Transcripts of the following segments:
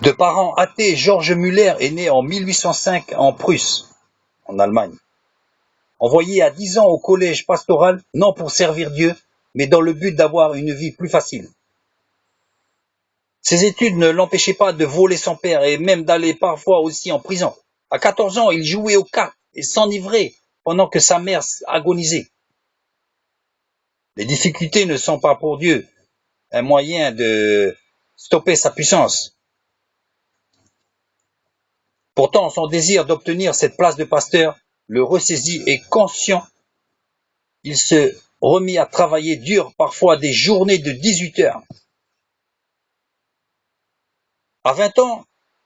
De parents athées, Georges Müller est né en 1805 en Prusse, en Allemagne. Envoyé à 10 ans au collège pastoral, non pour servir Dieu, mais dans le but d'avoir une vie plus facile. Ses études ne l'empêchaient pas de voler son père et même d'aller parfois aussi en prison. À 14 ans, il jouait aux cartes et s'enivrait pendant que sa mère agonisait. Les difficultés ne sont pas pour Dieu un moyen de stopper sa puissance. Pourtant, son désir d'obtenir cette place de pasteur le ressaisit et conscient, il se remit à travailler dur, parfois des journées de 18 heures. À 20 ans,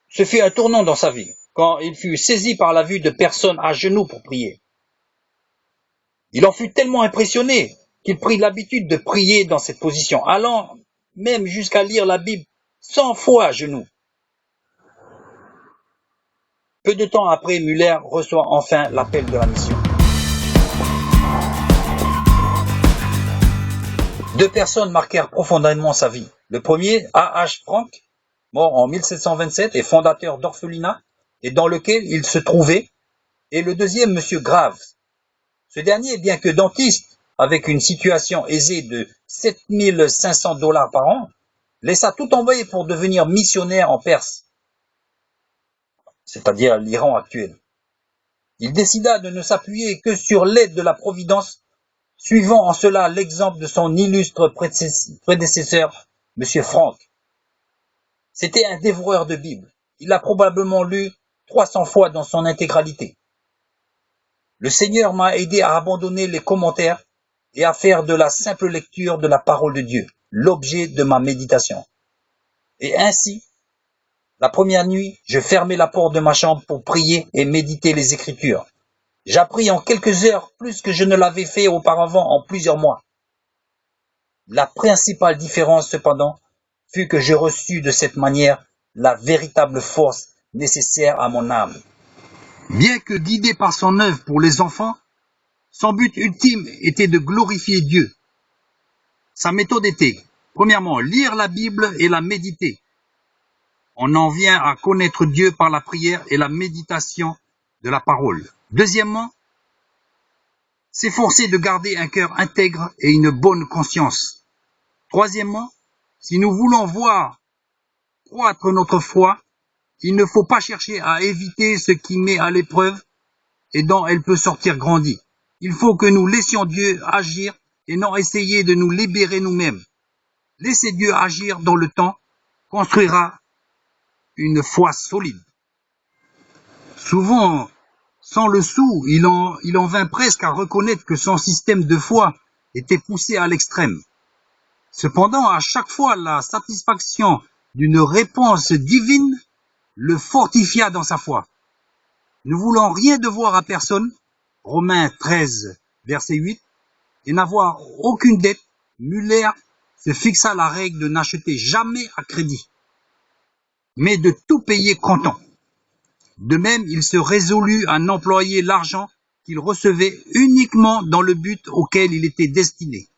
ce fut un tournant dans sa vie, quand il fut saisi par la vue de personnes à genoux pour prier. Il en fut tellement impressionné qu'il prit l'habitude de prier dans cette position, allant même jusqu'à lire la Bible 100 fois à genoux. Peu de temps après, Müller reçoit enfin l'appel de la mission. Deux personnes marquèrent profondément sa vie. Le premier, A.H. Frank, mort en 1727 et fondateur d'orphelinat, et dans lequel il se trouvait, et le deuxième, M. Graves. Ce dernier, bien que dentiste, avec une situation aisée de 7 500 $ par an, laissa tout tomber pour devenir missionnaire en Perse, c'est-à-dire l'Iran actuel. Il décida de ne s'appuyer que sur l'aide de la Providence, suivant en cela l'exemple de son illustre prédécesseur, M. Frank. C'était un dévoreur de Bible. Il l'a probablement lu 300 fois dans son intégralité. Le Seigneur m'a aidé à abandonner les commentaires et à faire de la simple lecture de la parole de Dieu l'objet de ma méditation. Et ainsi, la première nuit, je fermai la porte de ma chambre pour prier et méditer les Écritures. J'appris en quelques heures plus que je ne l'avais fait auparavant en plusieurs mois. La principale différence, cependant, fut que je reçus de cette manière la véritable force nécessaire à mon âme. Bien que guidé par son œuvre pour les enfants, son but ultime était de glorifier Dieu. Sa méthode était, premièrement, lire la Bible et la méditer. On en vient à connaître Dieu par la prière et la méditation de la parole. Deuxièmement, s'efforcer de garder un cœur intègre et une bonne conscience. Troisièmement, si nous voulons voir croître notre foi, il ne faut pas chercher à éviter ce qui met à l'épreuve et dont elle peut sortir grandie. Il faut que nous laissions Dieu agir et non essayer de nous libérer nous-mêmes. Laisser Dieu agir dans le temps construira une foi solide. Souvent, sans le sou, il en vint presque à reconnaître que son système de foi était poussé à l'extrême. Cependant, à chaque fois, la satisfaction d'une réponse divine le fortifia dans sa foi. Ne voulant rien devoir à personne, Romains 13, verset 8, et n'avoir aucune dette, Müller se fixa la règle de n'acheter jamais à crédit, mais de tout payer comptant. De même, il se résolut à n'employer l'argent qu'il recevait uniquement dans le but auquel il était destiné.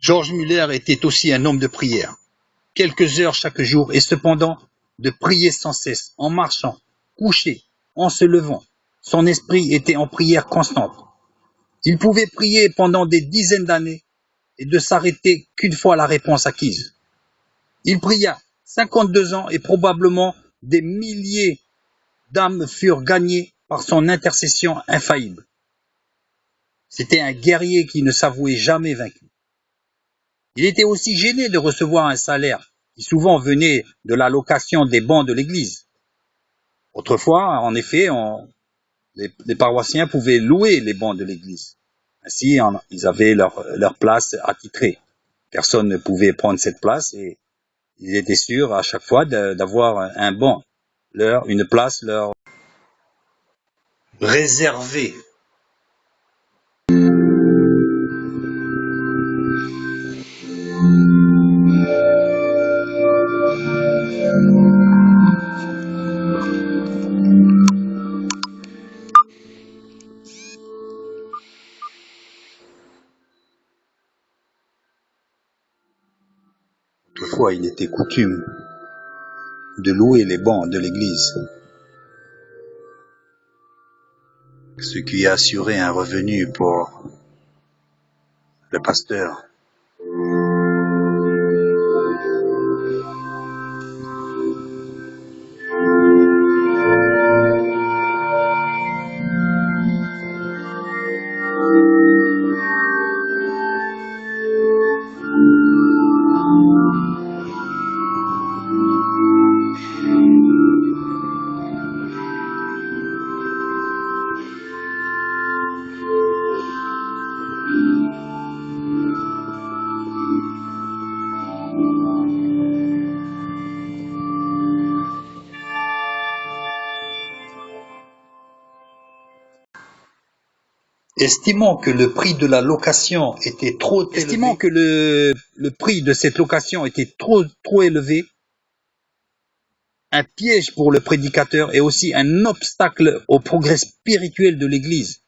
Georges Müller était aussi un homme de prière. Quelques heures chaque jour et cependant de prier sans cesse, en marchant, couché, en se levant. Son esprit était en prière constante. Il pouvait prier pendant des dizaines d'années et de s'arrêter qu'une fois la réponse acquise. Il pria 52 ans et probablement des milliers d'âmes furent gagnées par son intercession infaillible. C'était un guerrier qui ne s'avouait jamais vaincu. Il était aussi gêné de recevoir un salaire qui souvent venait de la location des bancs de l'église. Autrefois, en effet, les paroissiens pouvaient louer les bancs de l'église. Ainsi, ils avaient leur place attitrée. Personne ne pouvait prendre cette place et ils étaient sûrs à chaque fois d'avoir un banc, une place leur réservée. Autrefois, il était coutume de louer les bancs de l'église, ce qui assurait un revenu pour le pasteur. Estimant que le prix de la location était trop élevé, un piège pour le prédicateur et aussi un obstacle au progrès spirituel de l'Église.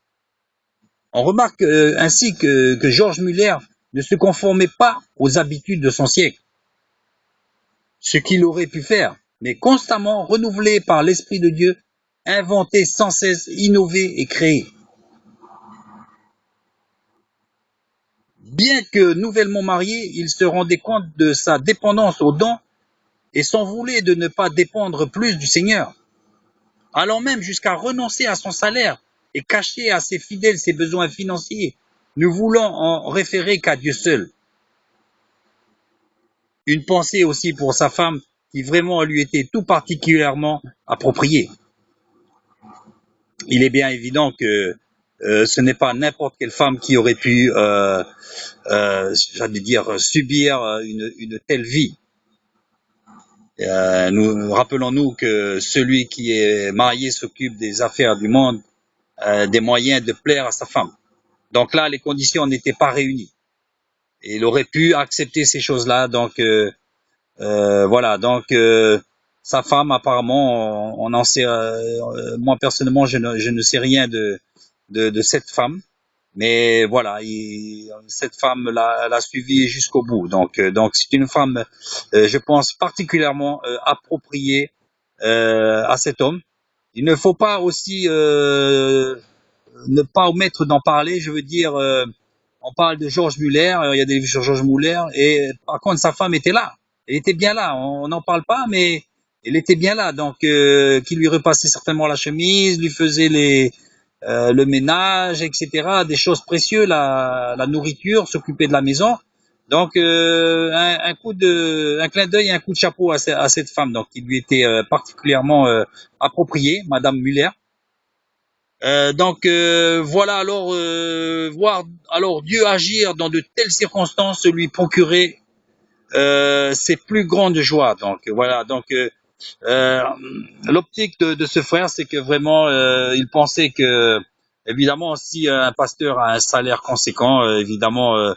On remarque ainsi que George Muller ne se conformait pas aux habitudes de son siècle, ce qu'il aurait pu faire, mais constamment renouvelé par l'Esprit de Dieu, inventé sans cesse, innové et créé. Bien que nouvellement marié, il se rendait compte de sa dépendance aux dons et s'en voulait de ne pas dépendre plus du Seigneur, allant même jusqu'à renoncer à son salaire et cacher à ses fidèles ses besoins financiers, ne voulant en référer qu'à Dieu seul. Une pensée aussi pour sa femme qui vraiment lui était tout particulièrement appropriée. Il est bien évident que ce n'est pas n'importe quelle femme qui aurait pu, subir une telle vie. Rappelons-nous que celui qui est marié s'occupe des affaires du monde, des moyens de plaire à sa femme. Donc là, les conditions n'étaient pas réunies. Et il aurait pu accepter ces choses-là. Donc voilà. Donc sa femme, apparemment, on en sait. Moi personnellement, je ne sais rien de cette femme. Mais voilà, cette femme l'a suivi jusqu'au bout. Donc c'est une femme, je pense, particulièrement appropriée à cet homme. Il ne faut pas aussi ne pas omettre d'en parler. Je veux dire, on parle de George Muller, il y a des livres sur George Muller, et par contre sa femme était là. Elle était bien là. On n'en parle pas, mais elle était bien là. Donc qui lui repassait certainement la chemise, lui faisait le ménage, etc., des choses précieuses, la nourriture, s'occuper de la maison. Donc un clin d'œil, un coup de chapeau à cette femme, donc qui lui était particulièrement appropriée, Madame Muller. Voilà, voir alors Dieu agir dans de telles circonstances lui procurer ses plus grandes joies. Donc voilà, l'optique de ce frère, c'est que vraiment, il pensait que, évidemment, si un pasteur a un salaire conséquent, évidemment,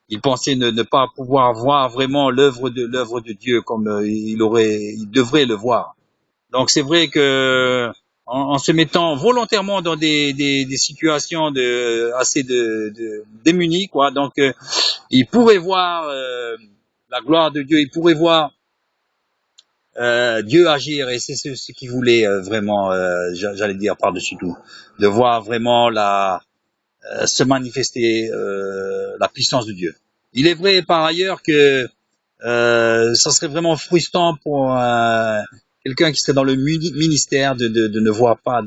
il pensait ne pas pouvoir voir vraiment l'œuvre de Dieu comme il devrait le voir. Donc c'est vrai que en se mettant volontairement dans des situations assez démunies, quoi. Donc il pourrait voir la gloire de Dieu, il pourrait voir Dieu agir, et c'est ce qu'il voulait vraiment, j'allais dire par-dessus tout, de voir vraiment se manifester la puissance de Dieu. Il est vrai par ailleurs que ça serait vraiment frustrant pour quelqu'un qui serait dans le ministère de ne voir pas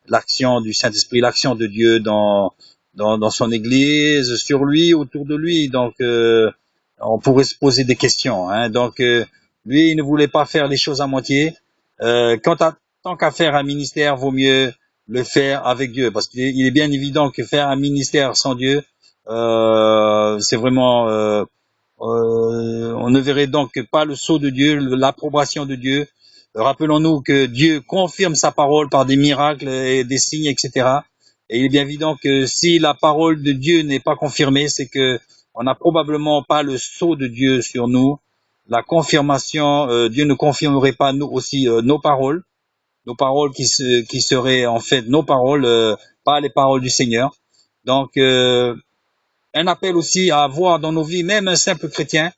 l'action du Saint-Esprit, l'action de Dieu dans son Église, sur lui, autour de lui. Donc on pourrait se poser des questions. Hein. Donc lui, il ne voulait pas faire les choses à moitié. Tant qu'à faire un ministère, vaut mieux le faire avec Dieu, parce qu'il est bien évident que faire un ministère sans Dieu, c'est vraiment on ne verrait donc pas le sceau de Dieu, l'approbation de Dieu. Rappelons-nous que Dieu confirme sa parole par des miracles et des signes, etc. Et il est bien évident que si la parole de Dieu n'est pas confirmée, c'est que on n'a probablement pas le sceau de Dieu sur nous. La confirmation, Dieu ne confirmerait pas nous aussi nos paroles qui seraient en fait nos paroles, pas les paroles du Seigneur. Donc un appel aussi à avoir dans nos vies, même un simple chrétien,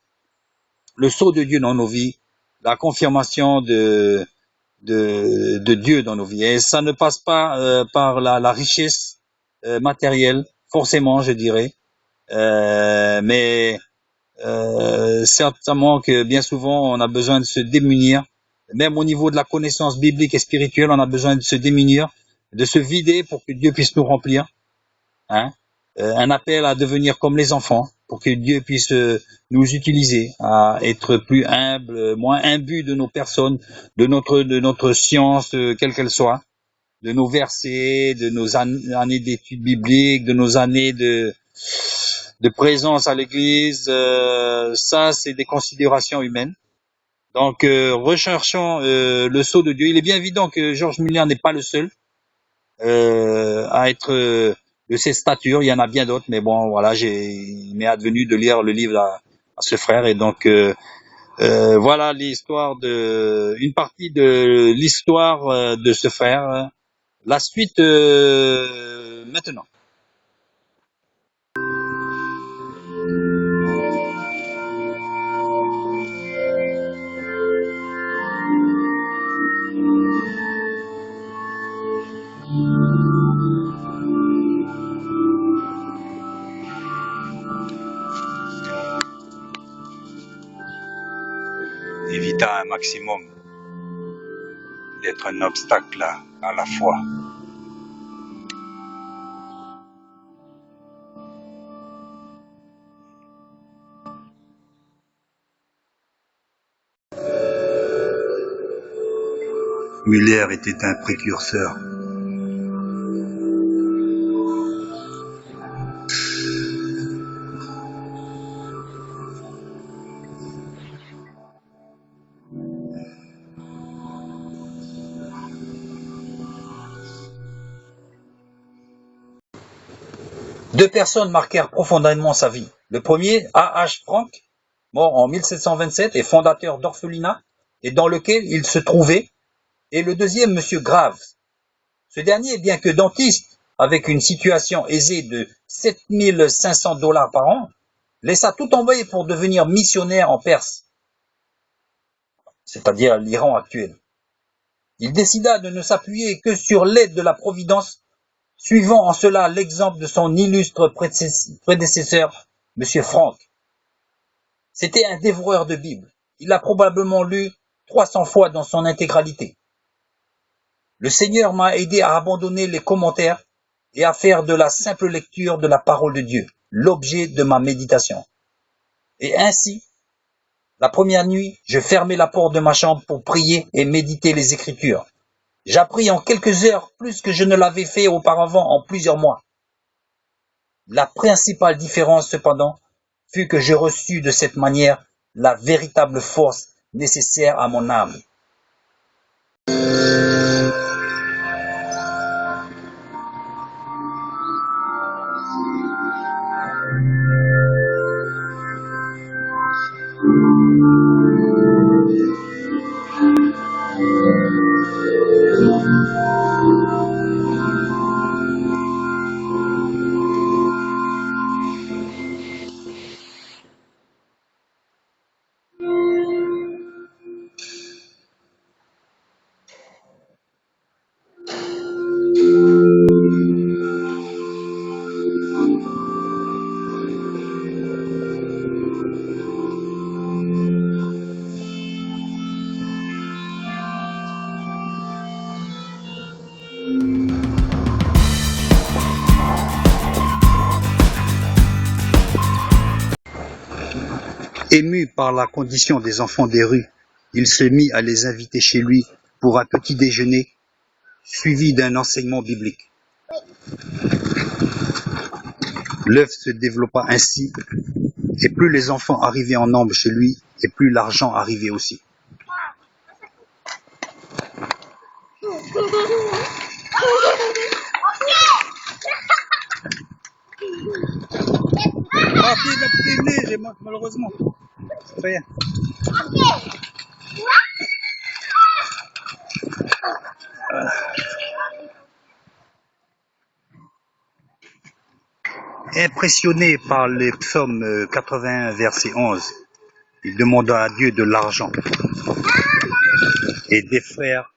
le sceau de Dieu dans nos vies, la confirmation de Dieu dans nos vies. Et ça ne passe pas par la richesse matérielle, forcément, je dirais, mais certainement que bien souvent, on a besoin de se démunir. Même au niveau de la connaissance biblique et spirituelle, on a besoin de se démunir, de se vider pour que Dieu puisse nous remplir. Hein? Un appel à devenir comme les enfants, pour que Dieu puisse nous utiliser, à être plus humble, moins imbu de nos personnes, de notre science, quelle qu'elle soit, de nos versets, de nos années d'études bibliques, de nos années de présence à l'église. Ça, c'est des considérations humaines. Donc, recherchons le sceau de Dieu. Il est bien évident que George Muller n'est pas le seul à être de cette stature. Il y en a bien d'autres, mais bon, voilà, il m'est advenu de lire le livre à ce frère, et donc voilà l'histoire une partie de l'histoire de ce frère. La suite maintenant. Évitant un maximum d'être un obstacle à la foi. Muller était un précurseur. Deux personnes marquèrent profondément sa vie. Le premier, A.H. Frank, mort en 1727 et fondateur d'orphelinat, et dans lequel il se trouvait, et le deuxième, Monsieur Graves. Ce dernier, bien que dentiste, avec une situation aisée de 7500 $ par an, laissa tout tomber pour devenir missionnaire en Perse, c'est-à-dire l'Iran actuel. Il décida de ne s'appuyer que sur l'aide de la Providence, suivant en cela l'exemple de son illustre prédécesseur, M. Frank. C'était un dévoreur de Bible. Il l'a probablement lu 300 fois dans son intégralité. Le Seigneur m'a aidé à abandonner les commentaires et à faire de la simple lecture de la parole de Dieu l'objet de ma méditation. Et ainsi, la première nuit, je fermai la porte de ma chambre pour prier et méditer les Écritures. J'appris en quelques heures plus que je ne l'avais fait auparavant en plusieurs mois. La principale différence, cependant, fut que je reçus de cette manière la véritable force nécessaire à mon âme. Ému par la condition des enfants des rues, il se mit à les inviter chez lui pour un petit déjeuner, suivi d'un enseignement biblique. L'œuvre se développa ainsi, et plus les enfants arrivaient en nombre chez lui, et plus l'argent arrivait aussi. Malheureusement. Impressionné par les psaumes 81, verset 11, Il demanda à Dieu de l'argent et des frères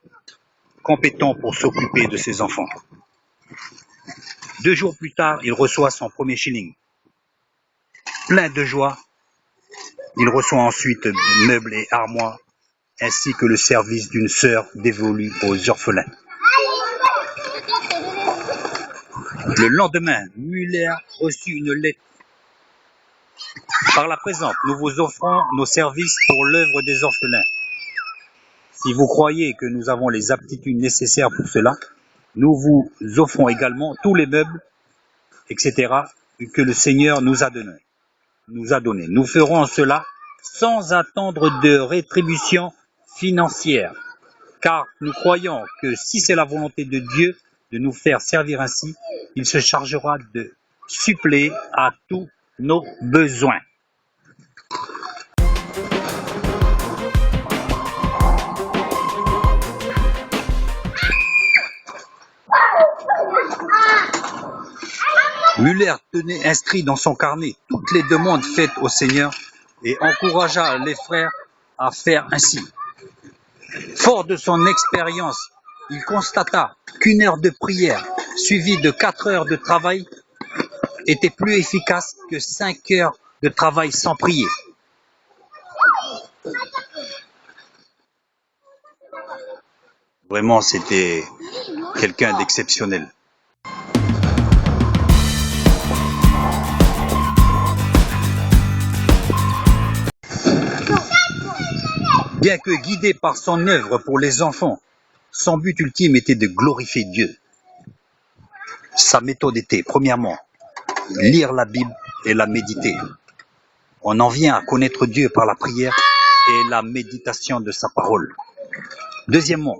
compétents pour s'occuper de ses enfants. 2 jours plus tard, il reçoit son premier shilling. Plein de joie, il reçoit ensuite meubles et armoires, ainsi que le service d'une sœur dévolue aux orphelins. Le lendemain, Müller reçut une lettre. Par la présente, nous vous offrons nos services pour l'œuvre des orphelins. Si vous croyez que nous avons les aptitudes nécessaires pour cela, nous vous offrons également tous les meubles, etc., que le Seigneur nous a donnés. Nous ferons cela sans attendre de rétribution financière, car nous croyons que si c'est la volonté de Dieu de nous faire servir ainsi, il se chargera de suppléer à tous nos besoins. Müller tenait inscrit dans son carnet toutes les demandes faites au Seigneur et encouragea les frères à faire ainsi. Fort de son expérience, il constata qu'une heure de prière suivie de 4 heures de travail était plus efficace que 5 heures de travail sans prier. Vraiment, c'était quelqu'un d'exceptionnel. Bien que guidé par son œuvre pour les enfants, son but ultime était de glorifier Dieu. Sa méthode était, premièrement, lire la Bible et la méditer. On en vient à connaître Dieu par la prière et la méditation de sa parole. Deuxièmement,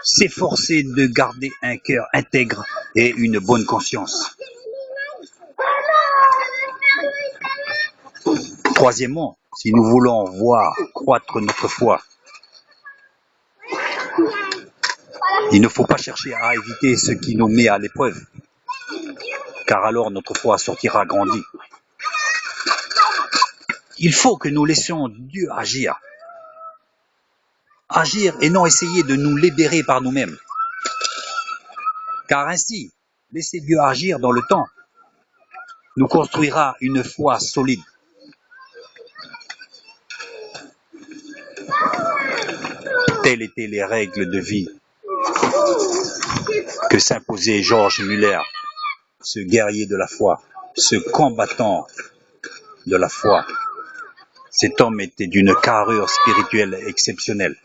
s'efforcer de garder un cœur intègre et une bonne conscience. Troisièmement, si nous voulons voir croître notre foi, il ne faut pas chercher à éviter ce qui nous met à l'épreuve, car alors notre foi sortira grandie. Il faut que nous laissions Dieu agir. Agir et non essayer de nous libérer par nous-mêmes. Car ainsi, laisser Dieu agir dans le temps nous construira une foi solide. Telles étaient les règles de vie que s'imposait George Müller, ce guerrier de la foi, ce combattant de la foi. Cet homme était d'une carrure spirituelle exceptionnelle.